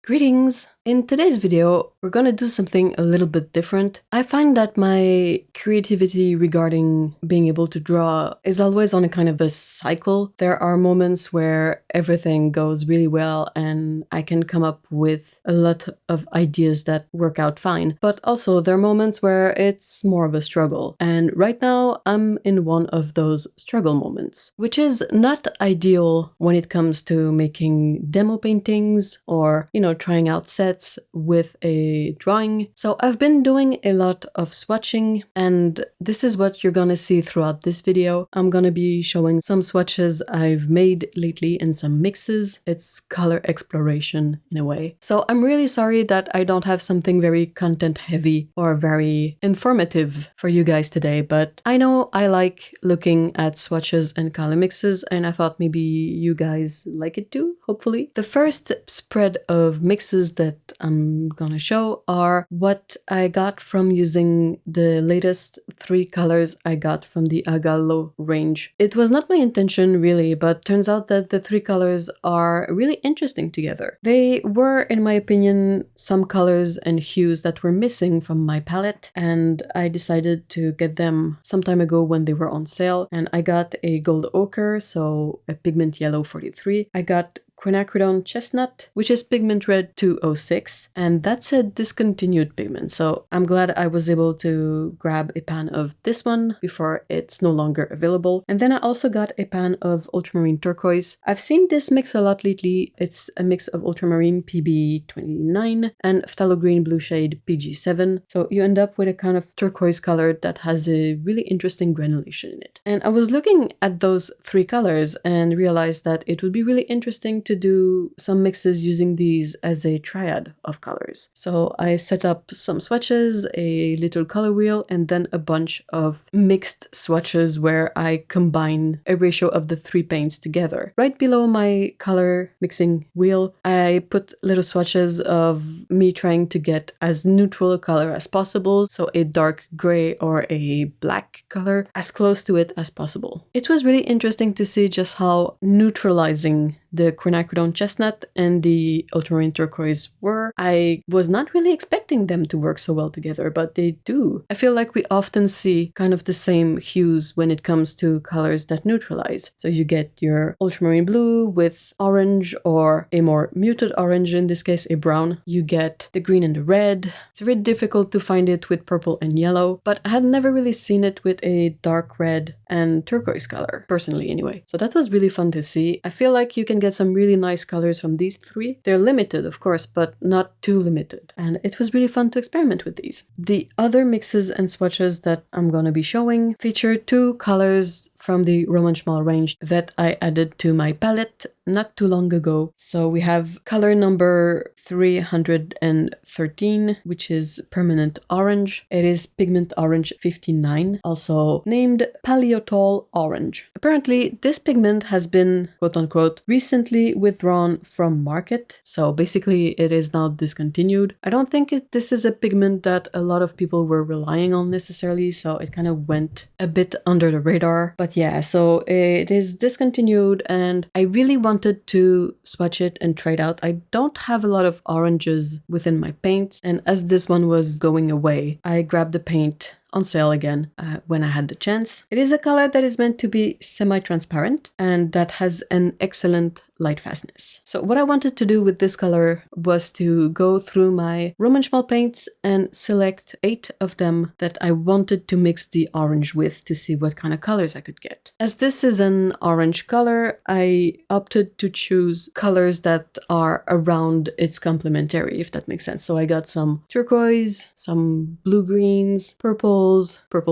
Greetings! In today's video, we're gonna do something a little bit different. I find that my creativity regarding being able to draw is always on a kind of a cycle. There are moments where everything goes really well and I can come up with a lot of ideas that work out fine. But also there are moments where it's more of a struggle. And right now I'm in one of those struggle moments, which is not ideal when it comes to making demo paintings or, trying out sets with a drawing. So I've been doing a lot of swatching, and this is what you're gonna see throughout this video. I'm gonna be showing some swatches I've made lately and some mixes. It's color exploration in a way. So I'm really sorry that I don't have something very content heavy or very informative for you guys today, but I know I like looking at swatches and color mixes, and I thought maybe you guys like it too, hopefully. The first spread of mixes that I'm gonna show are what I got from using the latest 3 colors I got from the Agallo range. It was not my intention really, but turns out that the 3 colors are really interesting together. They were, in my opinion, some colors and hues that were missing from my palette, and I decided to get them some time ago when they were on sale, and I got a gold ochre, so a pigment yellow 43. I got quinacridone chestnut, which is pigment red 206, and that's a discontinued pigment, so I'm glad I was able to grab a pan of this one before it's no longer available. And then I also got a pan of ultramarine turquoise. I've seen this mix a lot lately. It's a mix of ultramarine PB29 and phthalo green blue shade PG7, so you end up with a kind of turquoise color that has a really interesting granulation in it. And I was looking at those 3 colors and realized that it would be really interesting to do some mixes using these as a triad of colors. So I set up some swatches, a little color wheel, and then a bunch of mixed swatches where I combine a ratio of the 3 paints together. Right below my color mixing wheel, I put little swatches of me trying to get as neutral a color as possible, so a dark gray or a black color, as close to it as possible. It was really interesting to see just how neutralizing the quinacridone chestnut and the ultramarine turquoise were. I was not really expecting them to work so well together, but they do. I feel like we often see kind of the same hues when it comes to colors that neutralize. So you get your ultramarine blue with orange, or a more muted orange, in this case a brown. You get the green and the red. It's very difficult to find it with purple and yellow, but I had never really seen it with a dark red and turquoise color, personally anyway. So that was really fun to see. I feel like you can get some really nice colors from these 3. They're limited, of course, but not too limited. And it was really fun to experiment with these. The other mixes and swatches that I'm gonna be showing feature 2 colors from the Roman Schmal range that I added to my palette not too long ago. So we have color number 313, which is permanent orange. It is pigment orange 59, also named Paleotol orange. Apparently, this pigment has been, quote unquote, recently withdrawn from market. So basically, it is now discontinued. I don't think this is a pigment that a lot of people were relying on necessarily, so it kind of went a bit under the radar. But yeah, so it is discontinued, and I really wanted to swatch it and try it out. I don't have a lot of oranges within my paints, and as this one was going away, I grabbed the paint on sale again when I had the chance. It is a color that is meant to be semi-transparent and that has an excellent light fastness. So what I wanted to do with this color was to go through my Roman Schmal paints and select 8 of them that I wanted to mix the orange with to see what kind of colors I could get. As this is an orange color, I opted to choose colors that are around its complementary, if that makes sense. So I got some turquoise, some blue greens, purple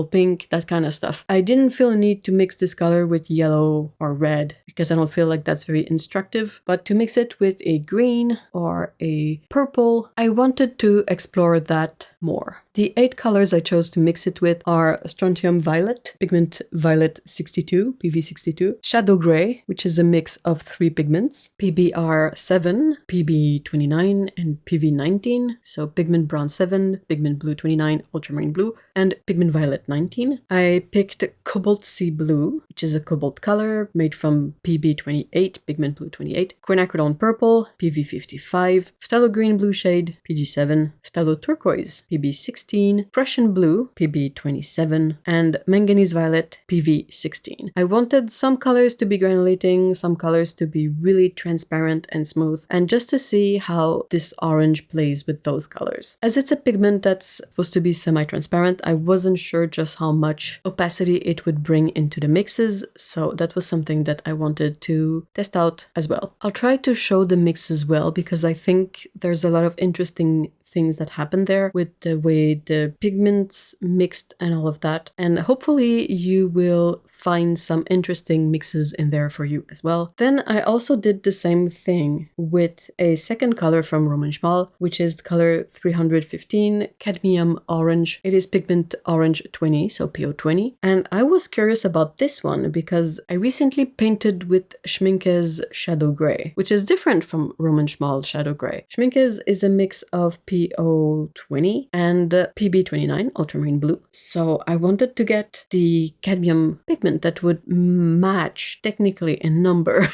pink, that kind of stuff. I didn't feel a need to mix this color with yellow or red because I don't feel like that's very instructive, but to mix it with a green or a purple, I wanted to explore that more. The 8 colors I chose to mix it with are Strontium Violet, Pigment Violet 62, PV62, Shadow Gray, which is a mix of 3 pigments, PBR 7, PB29, and PV19, so Pigment Brown 7, Pigment Blue 29, Ultramarine Blue, and Pigment Violet 19. I picked Cobalt Sea Blue, which is a cobalt color made from PB28, Pigment Blue 28, Quinacridone Purple, PV55, Phthalo Green Blue shade, PG7, Phthalo Turquoise, PB16, Prussian Blue, PB27, and Manganese Violet, PV16. I wanted some colors to be granulating, some colors to be really transparent and smooth, and just to see how this orange plays with those colors. As it's a pigment that's supposed to be semi-transparent, I wasn't sure just how much opacity it would bring into the mixes, so that was something that I wanted to test out as well. I'll try to show the mix as well because I think there's a lot of interesting things that happen there with the way the pigments mixed and all of that. And hopefully you will find some interesting mixes in there for you as well. Then I also did the same thing with a second color from Roman Schmal, which is the color 315 Cadmium Orange. It is pigment orange 20, so PO20. And I was curious about this one because I recently painted with Schminke's Shadow Gray, which is different from Roman Schmal's Shadow Gray. Schminke's is a mix of PO20 and PB29, Ultramarine Blue. So I wanted to get the cadmium pigment that would match technically in number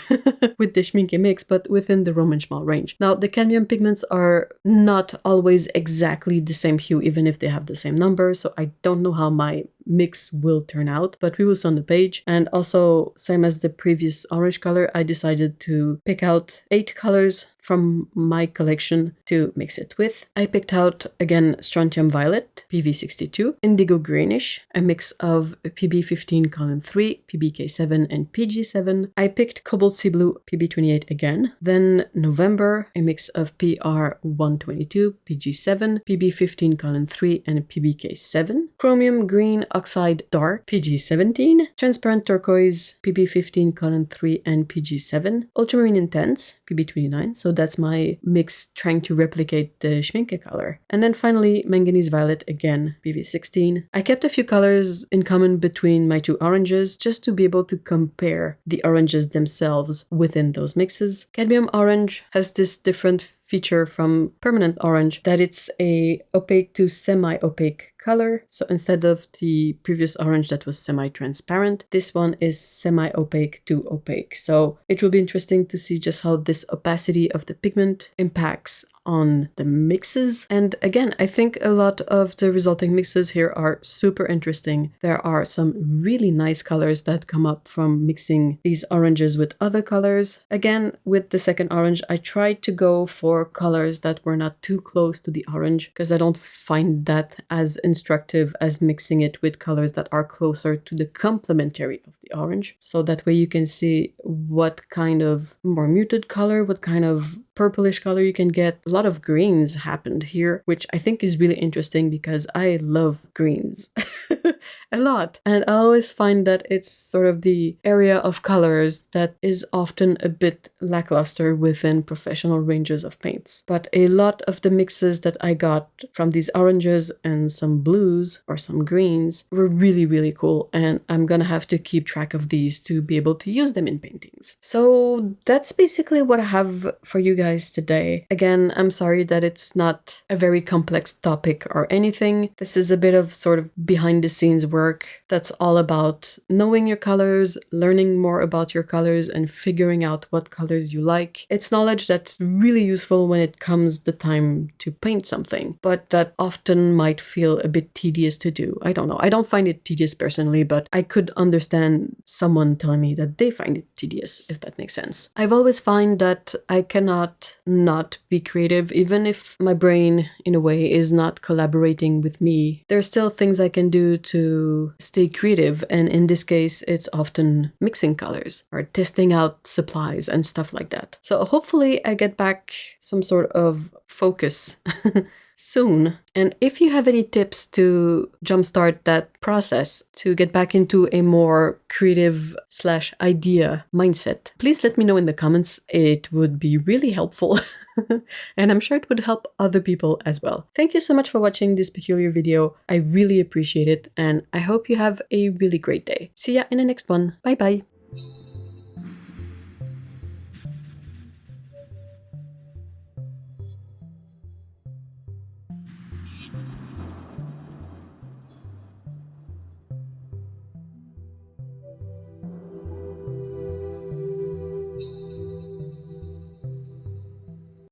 with the Schminke mix, but within the Roman Schmal range. Now, the cadmium pigments are not always exactly the same hue, even if they have the same number, so I don't know how my mix will turn out, but we will see on the page. And also, same as the previous orange color, I decided to pick out 8 colors from my collection to mix it with. I picked out, again, Strontium Violet, PV62, Indigo Greenish, a mix of PB15 colon 3, PBK7, and PG7. I picked Cobalt Sea Blue, PB28 again. Then November, a mix of PR122, PG7, PB15 colon 3, and PBK7. Chromium Green Oxide Dark, PG17. Transparent Turquoise, PB15 colon 3, and PG7. Ultramarine Intense, PB29, so that's my mix trying to replicate the Schminke color. And then finally, Manganese Violet again, PV16. I kept a few colors in common between my 2 oranges just to be able to compare the oranges themselves within those mixes. Cadmium Orange has this different feature from Permanent Orange that it's a opaque to semi-opaque color. So instead of the previous orange that was semi-transparent, this one is semi-opaque to opaque. So it will be interesting to see just how this opacity of the pigment impacts on the mixes. And again, I think a lot of the resulting mixes here are super interesting. There are some really nice colors that come up from mixing these oranges with other colors. Again, with the second orange, I tried to go for colors that were not too close to the orange because I don't find that as instructive as mixing it with colors that are closer to the complementary of the orange. So that way you can see what kind of more muted color, what kind of purplish color you can get. A lot of greens happened here, which I think is really interesting because I love greens a lot. And I always find that it's sort of the area of colors that is often a bit lackluster within professional ranges of paints. But a lot of the mixes that I got from these oranges and some blues or some greens were really, really cool. And I'm gonna have to keep track of these to be able to use them in paintings. So that's basically what I have for you guys today. Again, I'm sorry that it's not a very complex topic or anything. This is a bit of sort of behind the scenes work that's all about knowing your colors, learning more about your colors, and figuring out what colors you like. It's knowledge that's really useful when it comes the time to paint something, but that often might feel a bit tedious to do. I don't know. I don't find it tedious personally, but I could understand someone telling me that they find it tedious, if that makes sense. I've always found that I cannot not be creative, even if my brain, in a way, is not collaborating with me. There's still things I can do to stay creative, and in this case, it's often mixing colors or testing out supplies and stuff like that. So hopefully I get back some sort of focus soon. And if you have any tips to jumpstart that process, to get back into a more creative / idea mindset, please let me know in the comments. It would be really helpful. And I'm sure it would help other people as well. Thank you so much for watching this peculiar video. I really appreciate it, and I hope you have a really great day. See ya in the next one. Bye bye.